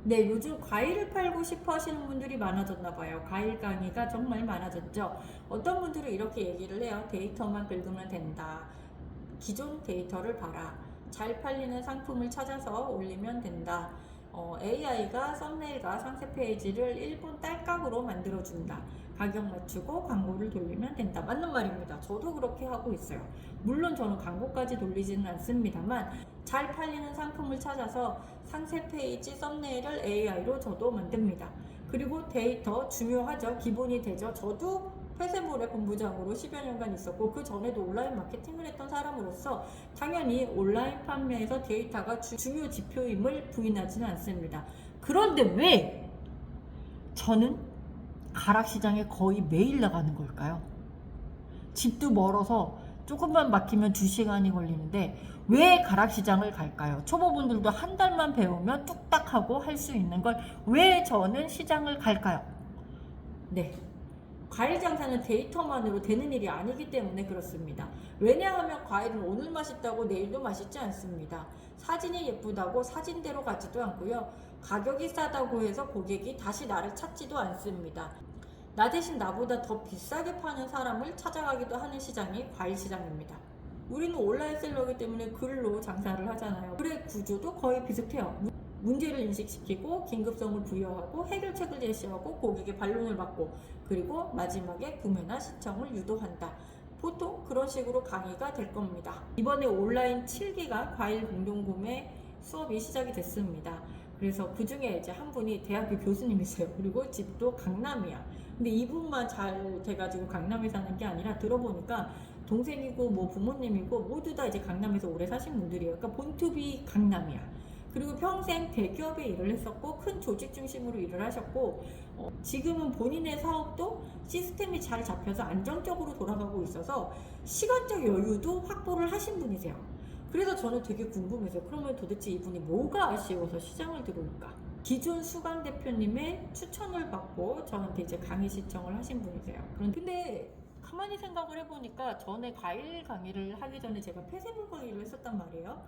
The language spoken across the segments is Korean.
네, 요즘 과일을 팔고 싶어 하시는 분들이 많아졌나 봐요. 과일 강의가 정말 많아졌죠. 어떤 분들은 이렇게 얘기를 해요. 데이터만 긁으면 된다. 기존 데이터를 봐라. 잘 팔리는 상품을 찾아서 올리면 된다. AI가 썸네일과 상세 페이지를 1분 딸깍으로 만들어준다. 가격 맞추고 광고를 돌리면 된다. 맞는 말입니다. 저도 그렇게 하고 있어요. 물론 저는 광고까지 돌리지는 않습니다만 잘 팔리는 상품을 찾아서 상세 페이지 썸네일을 AI로 저도 만듭니다. 그리고 데이터 중요하죠. 기본이 되죠. 저도 폐쇄몰의 본부장으로 10여 년간 있었고 그 전에도 온라인 마케팅을 했던 사람으로서 당연히 온라인 판매에서 데이터가 중요 지표임을 부인하지는 않습니다. 그런데 왜 저는 가락시장에 거의 매일 나가는 걸까요? 집도 멀어서 조금만 막히면 2시간이 걸리는데 왜 가락시장을 갈까요? 초보분들도 한 달만 배우면 뚝딱 하고 할 수 있는 걸 왜 저는 시장을 갈까요? 네. 과일 장사는 데이터만으로 되는 일이 아니기 때문에 그렇습니다. 왜냐하면 과일은 오늘 맛있다고 내일도 맛있지 않습니다. 사진이 예쁘다고 사진대로 가지도 않고요. 가격이 싸다고 해서 고객이 다시 나를 찾지도 않습니다. 나 대신 나보다 더 비싸게 파는 사람을 찾아가기도 하는 시장이 과일 시장입니다. 우리는 온라인셀러이기 때문에 글로 장사를 하잖아요. 글의 구조도 거의 비슷해요. 문제를 인식시키고 긴급성을 부여하고 해결책을 제시하고 고객의 반론을 받고 그리고 마지막에 구매나 신청을 유도한다. 보통 그런 식으로 강의가 될 겁니다. 이번에 온라인 7기가 과일 공동구매 수업이 시작이 됐습니다. 그래서 그 중에 이제 한 분이 대학교 교수님이세요. 그리고 집도 강남이야. 근데 이분만 잘 돼가지고 강남에 사는 게 아니라 들어보니까 동생이고 뭐 부모님이고 모두 다 이제 강남에서 오래 사신 분들이에요. 그러니까 본투비 강남이야. 그리고 평생 대기업에 일을 했었고 큰 조직 중심으로 일을 하셨고 지금은 본인의 사업도 시스템이 잘 잡혀서 안정적으로 돌아가고 있어서 시간적 여유도 확보를 하신 분이세요. 그래서 저는 되게 궁금해서 그러면 도대체 이분이 뭐가 아쉬워서 시장을 들어올까? 기존 수강 대표님의 추천을 받고 저한테 이제 강의 신청을 하신 분이세요. 근데 가만히 생각을 해보니까 전에 과일 강의를 하기 전에 제가 폐쇄물 강의를 했었단 말이에요.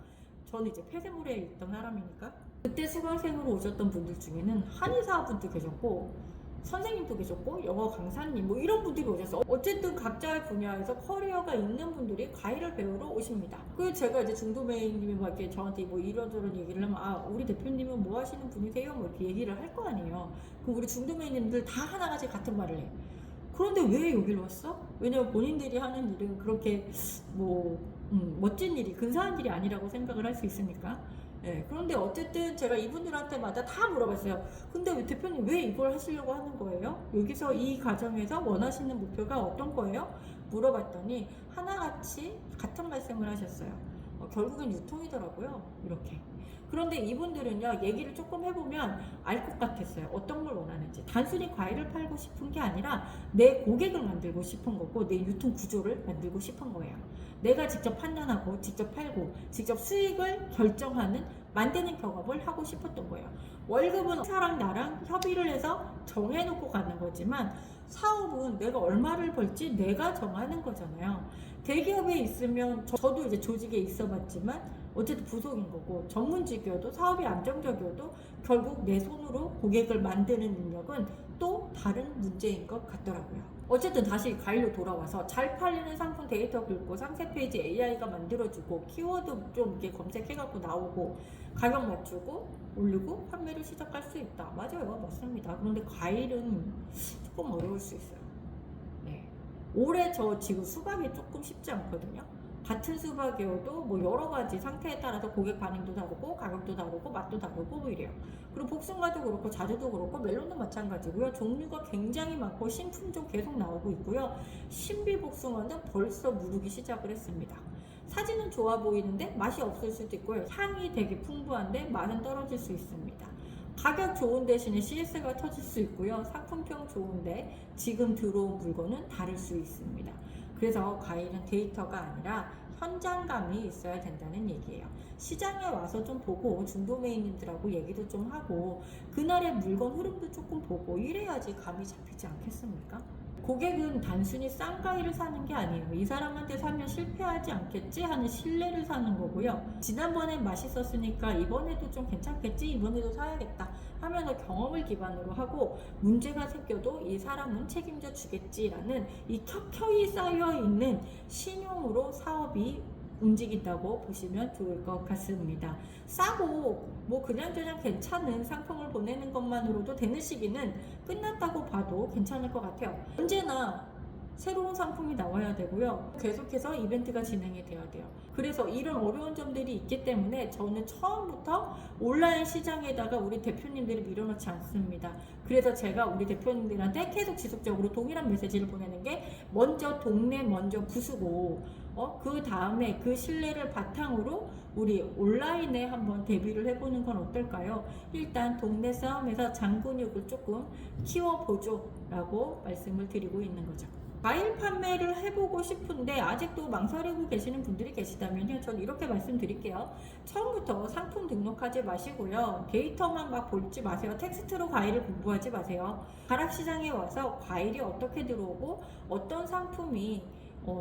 저는 이제 폐쇄물에 있던 사람이니까 그때 수강생으로 오셨던 분들 중에는 한의사분도 계셨고 선생님도 계셨고 영어 강사님 뭐 이런 분들이 오셨어요. 어쨌든 각자의 분야에서 커리어가 있는 분들이 과일을 배우러 오십니다. 그래서 제가 이제 중도메이님이 막 이렇게 저한테 뭐 이런저런 얘기를 하면 아 우리 대표님은 뭐 하시는 분이세요? 뭐 이렇게 얘기를 할 거 아니에요. 그럼 우리 중도메이님들 다 하나같이 같은 말을 해. 그런데 왜 여기로 왔어? 왜냐면 본인들이 하는 일은 그렇게 뭐 멋진 일이 근사한 일이 아니라고 생각을 할 수 있으니까. 예, 그런데 어쨌든 제가 이분들한테마다 다 물어봤어요. 근데 왜 대표님 왜 이걸 하시려고 하는 거예요? 여기서 이 과정에서 원하시는 목표가 어떤 거예요? 물어봤더니 하나같이 같은 말씀을 하셨어요. 결국엔 유통이더라고요. 이렇게. 그런데 이분들은요, 얘기를 조금 해보면 알 것 같았어요. 어떤 걸 원하는지. 단순히 과일을 팔고 싶은 게 아니라 내 고객을 만들고 싶은 거고, 내 유통 구조를 만들고 싶은 거예요. 내가 직접 판단하고, 직접 팔고, 직접 수익을 결정하는, 만드는 경험을 하고 싶었던 거예요. 월급은 사랑 나랑 협의를 해서 정해놓고 가는 거지만, 사업은 내가 얼마를 벌지 내가 정하는 거잖아요. 대기업에 있으면 저도 이제 조직에 있어 봤지만 어쨌든 부속인 거고 전문직이어도 사업이 안정적이어도 결국 내 손으로 고객을 만드는 능력은 또 다른 문제인 것 같더라고요. 어쨌든 다시 과일로 돌아와서 잘 팔리는 상품 데이터 긁고 상세 페이지 AI가 만들어주고 키워드 좀 이렇게 검색해갖고 나오고 가격 맞추고 올리고 판매를 시작할 수 있다. 맞아요, 맞습니다. 그런데 과일은 조금 어려울 수 있어요. 네. 올해 저 지금 수박이 조금 쉽지 않거든요. 같은 수박이어도 뭐 여러 가지 상태에 따라서 고객 반응도 다르고 가격도 다르고 맛도 다르고 뭐 이래요. 그리고 복숭아도 그렇고 자두도 그렇고 멜론도 마찬가지고요. 종류가 굉장히 많고 신품종 계속 나오고 있고요. 신비 복숭아는 벌써 무르기 시작을 했습니다. 사진은 좋아 보이는데 맛이 없을 수도 있고요. 향이 되게 풍부한데 맛은 떨어질 수 있습니다. 가격 좋은 대신에 CS가 터질 수 있고요. 상품평 좋은데 지금 들어온 물건은 다를 수 있습니다. 그래서 과일은 데이터가 아니라 현장감이 있어야 된다는 얘기예요. 시장에 와서 좀 보고 중도메이님들하고 얘기도 좀 하고 그날의 물건 흐름도 조금 보고 이래야지 감이 잡히지 않겠습니까? 고객은 단순히 싼 과일을 사는 게 아니에요. 이 사람한테 사면 실패하지 않겠지 하는 신뢰를 사는 거고요. 지난번엔 맛있었으니까 이번에도 좀 괜찮겠지, 이번에도 사야겠다 하면서 경험을 기반으로 하고, 문제가 생겨도 이 사람은 책임져 주겠지라는 이 켜켜이 쌓여있는 신용으로 사업이 움직인다고 보시면 좋을 것 같습니다. 싸고 뭐 그냥저냥 괜찮은 상품을 보내는 것만으로도 되는 시기는 끝났다고 봐도 괜찮을 것 같아요. 언제나 새로운 상품이 나와야 되고요. 계속해서 이벤트가 진행이 돼야 돼요. 그래서 이런 어려운 점들이 있기 때문에 저는 처음부터 온라인 시장에다가 우리 대표님들을 밀어넣지 않습니다. 그래서 제가 우리 대표님들한테 계속 지속적으로 동일한 메시지를 보내는 게, 먼저 동네 먼저 부수고 그 다음에 그 신뢰를 바탕으로 우리 온라인에 한번 데뷔를 해보는 건 어떨까요? 일단 동네 싸움에서 장근육을 조금 키워보죠 라고 말씀을 드리고 있는 거죠. 과일 판매를 해보고 싶은데 아직도 망설이고 계시는 분들이 계시다면요, 전 이렇게 말씀드릴게요. 처음부터 상품 등록하지 마시고요, 데이터만 막 볼지 마세요. 텍스트로 과일을 공부하지 마세요. 가락시장에 와서 과일이 어떻게 들어오고 어떤 상품이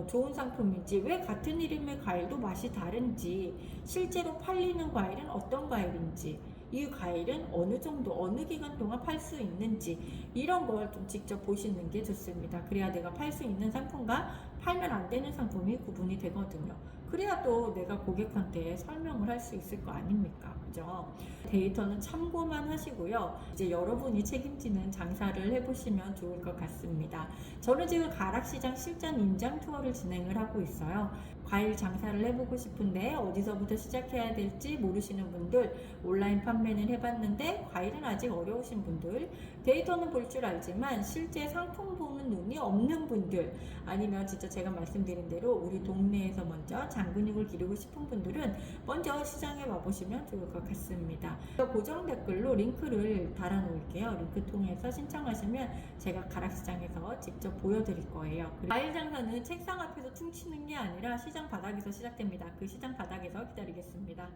좋은 상품인지, 왜 같은 이름의 과일도 맛이 다른지, 실제로 팔리는 과일은 어떤 과일인지, 이 과일은 어느 정도 어느 기간 동안 팔 수 있는지, 이런 걸 좀 직접 보시는 게 좋습니다. 그래야 내가 팔 수 있는 상품과 팔면 안 되는 상품이 구분이 되거든요. 그래야 또 내가 고객한테 설명을 할 수 있을 거 아닙니까? 그죠? 데이터는 참고만 하시고요. 이제 여러분이 책임지는 장사를 해보시면 좋을 것 같습니다. 저는 지금 가락시장 실전 임장 투어를 진행을 하고 있어요. 과일 장사를 해보고 싶은데 어디서부터 시작해야 될지 모르시는 분들, 온라인 판매는 해봤는데 과일은 아직 어려우신 분들, 데이터는 볼 줄 알지만 실제 상품 보는 눈이 없는 분들, 아니면 진짜 제가 말씀드린 대로 우리 동네에서 먼저 장근육을 기르고 싶은 분들은 먼저 시장에 와보시면 좋을 것 같습니다. 고정 댓글로 링크를 달아 놓을게요. 링크 통해서 신청하시면 제가 가락시장에서 직접 보여드릴 거예요. 과일 장사는 책상 앞에서 퉁치는 게 아니라 시장 바닥에서 시작됩니다. 그 시장 바닥에서 기다리겠습니다.